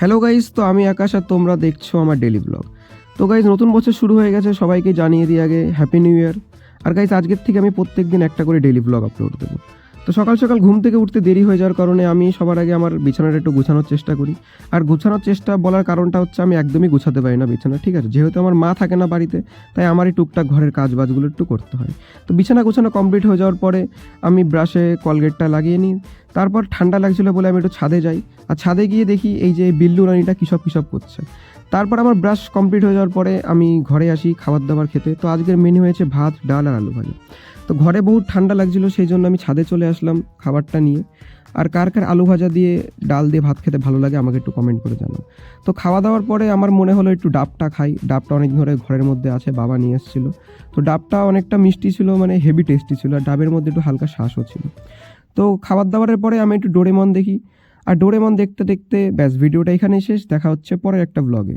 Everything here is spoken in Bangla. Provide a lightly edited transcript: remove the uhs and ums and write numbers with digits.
হ্যালো গাইজ, তো আমি আকাশ আর তোমরা দেখছো আমার ডেলি ব্লগ। তো গাইজ, নতুন বছর শুরু হয়ে গেছে, সবাইকে জানিয়ে দিই আগে হ্যাপি নিউ ইয়ার। আর গাইজ, আজকের থেকে আমি প্রত্যেক দিন একটা করে ডেলি ব্লগ আপলোড দেবো। তো সকাল সকাল ঘুম থেকে উঠতে দেরি হয়ে যাওয়ার কারণে আমি সবার আগে আমার বিছানাটা একটু গুছানোর চেষ্টা করি। আর গুছানোর চেষ্টা বলার কারণটা হচ্ছে আমি একদমই গুছাতে পারি না বিছানা, ঠিক আছে? যেহেতু আমার মা থাকে না বাড়িতে, তাই আমারই টুকটাক ঘরের কাজ বাজগুলো একটু করতে হয়। তো বিছানা গুছানো কমপ্লিট হয়ে যাওয়ার পরে আমি ব্রাশে কলগেটটা লাগিয়ে নিই। তারপর ঠান্ডা লাগছিলো বলে আমি একটু ছাদে যাই। আর ছাদে গিয়ে দেখি এই যে বিল্লু রানীটা কিসব করছে। তারপর আমার ব্রাশ কমপ্লিট হয়ে যাওয়ার পরে আমি ঘরে আসি খাবার দাবার খেতে। তো আজকের মেনু হয়েছে ভাত, ডাল আর আলু ভাজা। তো ঘরে বহুত ঠান্ডা লাগছিলো, সেই জন্য আমি ছাদে চলে আসলাম খাবারটা নিয়ে। আর কার কার আলু ভাজা দিয়ে ডাল দিয়ে ভাত খেতে ভালো লাগে আমাকে একটু কমেন্ট করে জানাও। তো খাওয়া দাওয়ার পরে আমার মনে হলো একটু ডাবটা খাই। ডাবটা অনেক ধরে ঘরের মধ্যে আছে, বাবা নিয়ে এসেছিলো। তো ডাবটা অনেকটা মিষ্টি ছিল, মানে হেভি টেস্টি ছিল, আর ডাবের মধ্যে একটু হালকা শ্বাসও ছিল। তো খাবার দাবারের পরে আমি একটু ডোরেমন দেখি। আর ডোরেমন দেখতে দেখতে ব্যাস ভিডিওটা এখানেই শেষ। দেখা হচ্ছে পরের একটা ব্লগে।